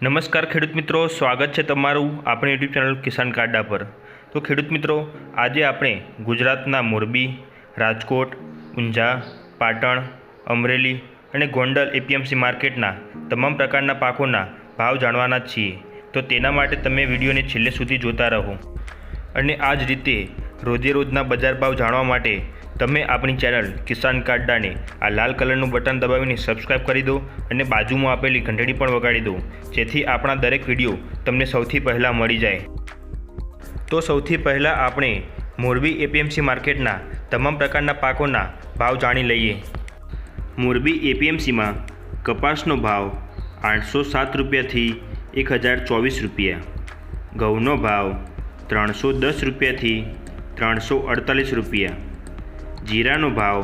નમસ્કાર ખેડૂત મિત્રો, સ્વાગત છે તમારું આપણી યુટ્યુબ ચેનલ કિસાન કારડા પર। તો ખેડૂત મિત્રો, આજે આપણે ગુજરાતના મોરબી, રાજકોટ, ઊંઝા, પાટણ, અમરેલી અને ગોંડલ એપીએમસી માર્કેટના તમામ પ્રકારના પાકોના ભાવ જાણવાના છીએ। તો તેના માટે તમે વિડીયોને છેલ્લે સુધી જોતા રહો અને આ જ રીતે રોજે રોજના બજાર ભાવ જાણવા માટે તમે આપણી ચેનલ કિસાન કારડાને આ લાલ કલરનું બટન દબાવીને સબસ્ક્રાઈબ કરી દો અને બાજુમાં આપેલી ઘંટડી પણ વગાડી દો, જેથી આપણા દરેક વિડીયો તમને સૌથી પહેલાં મળી જાય। તો સૌથી પહેલાં આપણે મોરબી એપીએમસી માર્કેટના તમામ પ્રકારના પાકોના ભાવ જાણી લઈએ। મોરબી એપીએમસીમાં કપાસનો ભાવ 807 રૂપિયાથી 1024 રૂપિયા, ઘઉંનો ભાવ 310 રૂપિયાથી 348 રૂપિયા, जीरानो भाव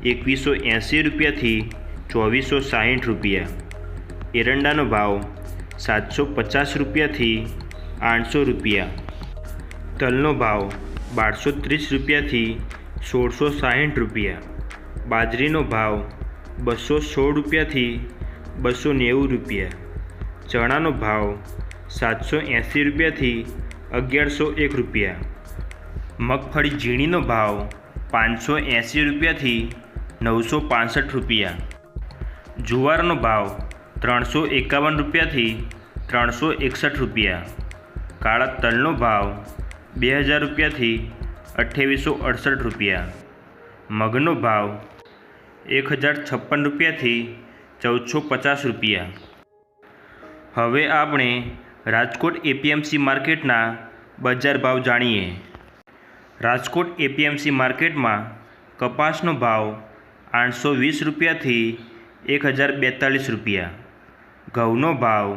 2180 रुपयाथी 2460 रुपया, एरंडानो भाव 750 रुपयाथी 800 रुपया, तलनो भाव 1230 रुपयाथी 1660 रुपया, बाजरीनो भाव 216 रुपयाथी 290 रुपया, चणानो भाव 780 रुपयाथी 1101 रुपया, मगफળી ઝીણીનો ભાવ 580 રૂપિયાથી 965 રૂપિયા, જુવારનો ભાવ 351 રૂપિયાથી 361 રૂપિયા, કાળા તલનો ભાવ 2000 રૂપિયાથી 2868 રૂપિયા, મગનો ભાવ 1056 રૂપિયાથી 1450 રૂપિયા। હવે આપણે રાજકોટ એપીએમસી માર્કેટના બજાર ભાવ જાણીએ। રાજકોટ એપીએમસી માર્કેટમાં કપાસનો ભાવ 820 રૂપિયાથી 1042 રૂપિયા, ઘઉંનો ભાવ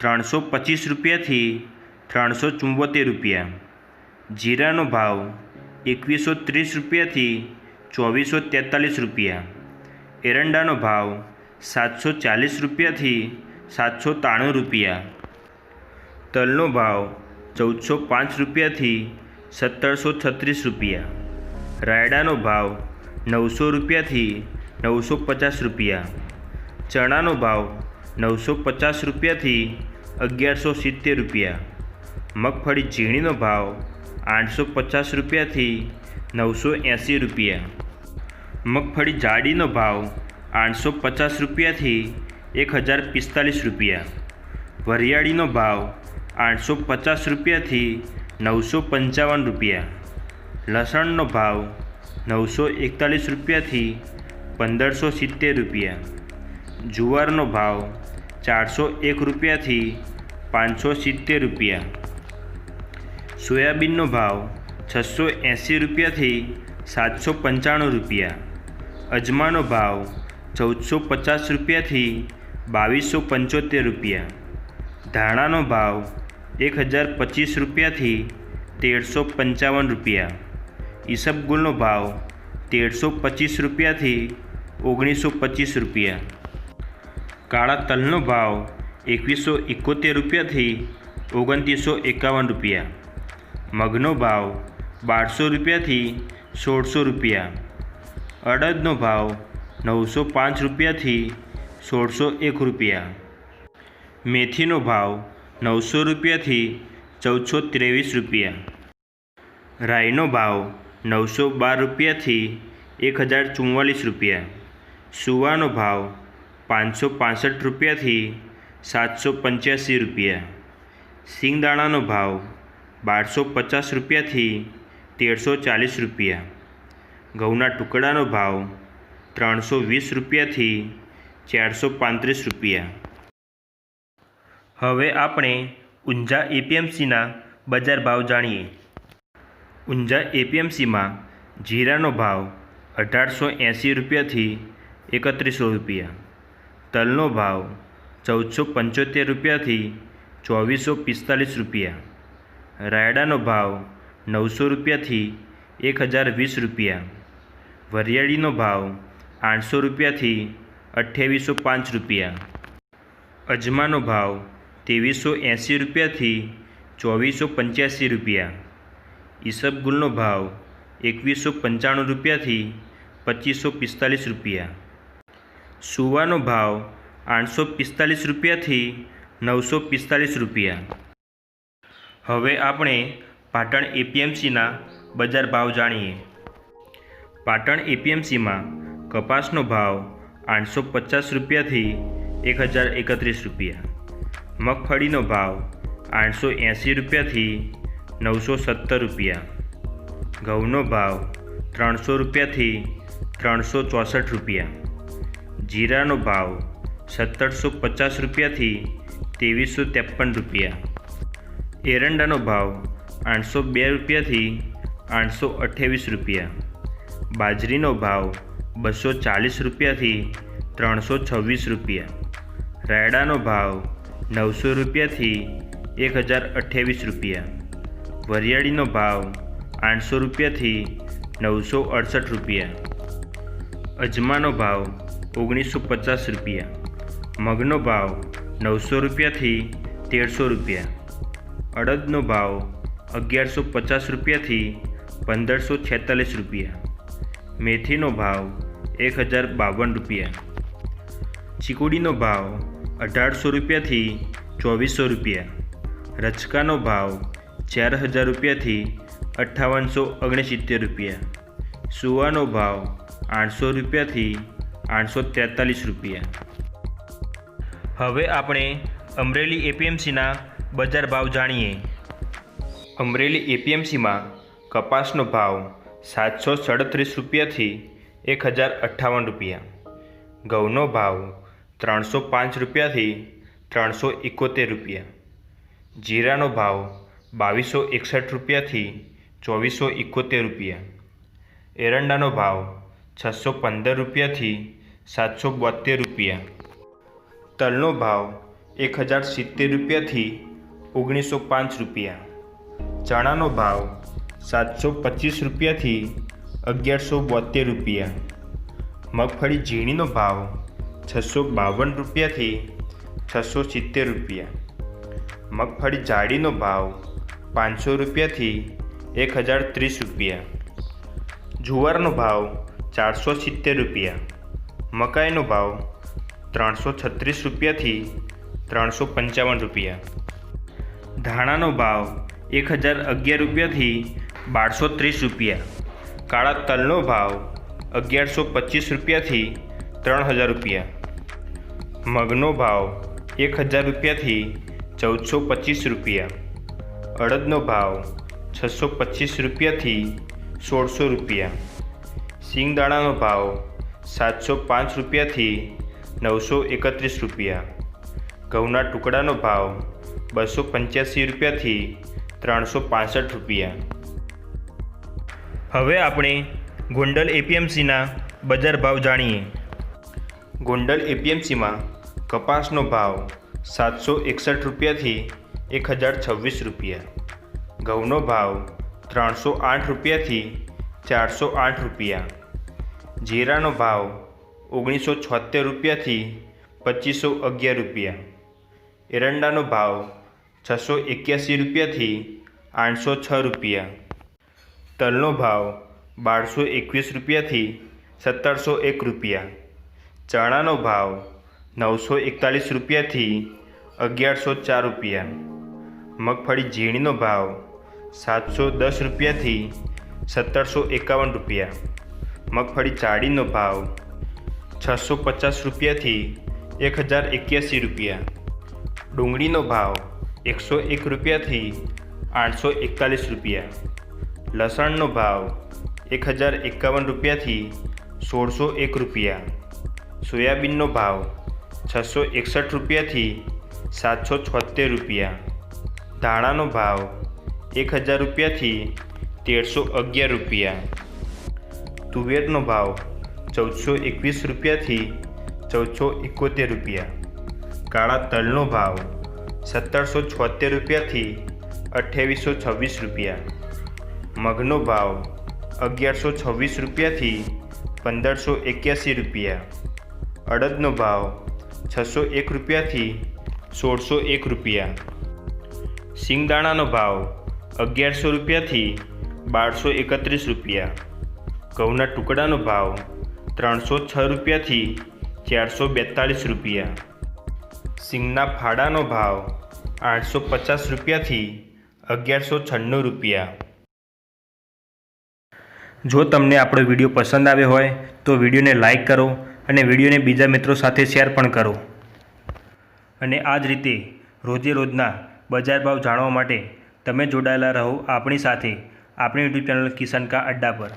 325 રૂપિયાથી 374 રૂપિયા, જીરાનો ભાવ 2130 રૂપિયાથી 2443 રૂપિયા, એરંડાનો ભાવ 740 રૂપિયાથી 793 રૂપિયા, તલનો ભાવ 1405 રૂપિયાથી 1736 રૂપિયા, રાયડાનો ભાવ 900 રૂપિયાથી 950 રૂપિયા, ચણાનો ભાવ 950 રૂપિયાથી 1170 રૂપિયા, મગફળી ઝીણીનો ભાવ 850 રૂપિયાથી 980 રૂપિયા, મગફળી જાડીનો ભાવ 850 રૂપિયાથી 1045 રૂપિયા, વરિયાળીનો ભાવ 850 રૂપિયાથી 955 રૂપિયા, લસણનો ભાવ 941 રૂપિયાથી 1570 રૂપિયા, જુવારનો ભાવ 401 રૂપિયાથી 570 રૂપિયા, સોયાબીનનો ભાવ 680 રૂપિયાથી 795 રૂપિયા, અજમાનો ભાવ 1450 રૂપિયાથી 2275 રૂપિયા, ધાણાનો ભાવ 1025 રૂપિયાથી 1355 રૂપિયા, ઈસબગુલનો ભાવ 1325 રૂપિયાથી 1925 રૂપિયા, કાળા તલનો ભાવ 2171 રૂપિયાથી 2951 રૂપિયા, મગનો ભાવ 1200 રૂપિયાથી 1600 રૂપિયા, અડદનો ભાવ 905 રૂપિયાથી 1601 રૂપિયા, મેથીનો ભાવ 900 રૂપિયાથી 1423 રૂપિયા, રાઈનો ભાવ 912 રૂપિયાથી 1044 રૂપિયા, સુવાનો ભાવ 565 રૂપિયાથી 785 રૂપિયા, સિંગદાણાનો ભાવ 1250 રૂપિયાથી 1340 રૂપિયા, ઘઉંના ટુકડાનો ભાવ 320 રૂપિયાથી 435 રૂપિયા। હવે આપણે ઊંઝા એપીએમસીના બજાર ભાવ જાણીએ। ઊંઝા એપીએમસીમાં જીરાનો ભાવ 1880 રૂપિયાથી 3100 રૂપિયા, તલનો ભાવ 1475 રૂપિયાથી 2445 રૂપિયા, રાયડાનો ભાવ 900 રૂપિયાથી 1020 રૂપિયા, વરિયાળીનો ભાવ 800 રૂપિયાથી 2805 રૂપિયા, અજમાનો ભાવ 2380 રૂપિયાથી 2485 રૂપિયા, ઈસબગુલનો ભાવ 2195 રૂપિયાથી 2545 રૂપિયા, સુવાનો ભાવ 845 રૂપિયાથી ₹945 રૂપિયા। હવે આપણે પાટણ એપીએમસીના બજાર ભાવ જાણીએ। પાટણ એપીએમસીમાં કપાસનો ભાવ 850 રૂપિયાથી 1031 રૂપિયા, મગફળીનો ભાવ 880 રૂપિયાથી 970 રૂપિયા, ઘઉંનો ભાવ 300 રૂપિયાથી 364 રૂપિયા, જીરાનો ભાવ 1750 રૂપિયાથી 2353 રૂપિયા, એરંડાનો ભાવ 802 રૂપિયાથી 828 રૂપિયા, બાજરીનો ભાવ 240 રૂપિયાથી 326 રૂપિયા, રાયડાનો ભાવ 900 રૂપિયાથી 1028 રૂપિયા, વરિયાળીનો ભાવ 800 રૂપિયાથી 968 રૂપિયા, અજમાનો ભાવ 1950 રૂપિયા, મગનો ભાવ 900 રૂપિયાથી 1300 રૂપિયા, અડદનો ભાવ 1150 રૂપિયાથી 1546 રૂપિયા, મેથીનો ભાવ 1052 રૂપિયા, ચીકુડીનો ભાવ 1800 રૂપિયાથી 2400 રૂપિયા, રચકાનો ભાવ 4000 રૂપિયાથી 5869 રૂપિયા, સુવાનો ભાવ 800 રૂપિયાથી 843 રૂપિયા। હવે આપણે અમરેલી એપીએમસીના બજાર ભાવ જાણીએ। અમરેલી એપીએમસીમાં કપાસનો ભાવ 737 રૂપિયાથી 1058 રૂપિયા, ઘઉંનો ભાવ 305 રૂપિયાથી 371 રૂપિયા, જીરાનો ભાવ 2261 રૂપિયાથી 2471 રૂપિયા, એરંડાનો ભાવ 615 રૂપિયાથી 772 રૂપિયા, તલનો ભાવ 1070 રૂપિયાથી 1905 રૂપિયા, ચણાનો ભાવ 725 રૂપિયાથી 1172 રૂપિયા, મગફળી ઝીણીનો ભાવ 652 રૂપિયાથી 670 રૂપિયા, મગફળી જાડીનો ભાવ 500 રૂપિયાથી 1030 રૂપિયા, જુવારનો ભાવ 470 રૂપિયા, મકાઈનો ભાવ 336 રૂપિયાથી 355 રૂપિયા, ધાણાનો ભાવ 1011 રૂપિયાથી 1230 રૂપિયા, કાળા તલનો ભાવ 1125 રૂપિયાથી 3000 રૂપિયા, મગનો ભાવ 1000 રૂપિયાથી 1425 રૂપિયા, અડદનો ભાવ 625 રૂપિયાથી 1600 રૂપિયા, સિંગદાણાનો ભાવ 705 રૂપિયાથી 931 રૂપિયા, ઘઉંના ટુકડાનો ભાવ 285 રૂપિયાથી 365 રૂપિયા। હવે આપણે ગોંડલ એપીએમસીના બજાર ભાવ જાણીએ। ગોંડલ એપીએમસીમાં કપાસનો ભાવ 761 રૂપિયાથી 1026 રૂપિયા, ઘઉંનો ભાવ 308 રૂપિયાથી 408 રૂપિયા, જીરાનો ભાવ 1976 રૂપિયાથી 2511 રૂપિયા, એરંડાનો ભાવ 681 રૂપિયાથી 806 રૂપિયા, તલનો ભાવ 1221 રૂપિયાથી 1701 રૂપિયા, ચણાનો ભાવ 941 રૂપિયાથી 1104 રૂપિયા, મગફળી ઝીણીનો ભાવ 710 રૂપિયાથી 1751 રૂપિયા, મગફળી જાડીનો ભાવ 650 રૂપિયાથી 1081 રૂપિયા, ડુંગળીનો ભાવ 101 રૂપિયાથી 841 રૂપિયા, લસણનો ભાવ 1051 રૂપિયાથી 1601 રૂપિયા, સોયાબીનનો ભાવ 661 રૂપિયાથી 776 રૂપિયા, ધાણાનો ભાવ 1000 રૂપિયાથી 1311 રૂપિયા, તુવેરનો ભાવ 1421 રૂપિયાથી 1471 રૂપિયા, કાળા તલનો ભાવ 1776 રૂપિયાથી 2826 રૂપિયા, મગનો ભાવ 1126 રૂપિયાથી 1581 રૂપિયા, અડદનો ભાવ 601 રૂપિયાથી 1601 રૂપિયા, સિંગદાણાનો ભાવ 1100 રૂપિયાથી 1231 રૂપિયા, ઘઉંના ટુકડાનો ભાવ 306 રૂપિયાથી 442 રૂપિયા, સિંગના ફાડાનો ભાવ 850 રૂપિયાથી 1196 રૂપિયા। જો તમને આપણો વિડીયો પસંદ આવ્યો હોય તો વિડીયોને લાઇક કરો અને વિડીયોને બીજા મિત્રો સાથે શેર પણ કરો। અને આ જ રીતે રોજે રોજના બજાર ભાવ જાણવા માટે તમે જોડાયેલા રહો આપણી સાથે, આપણી યુટ્યુબ ચેનલ કિસાન કા અડ્ડા પર।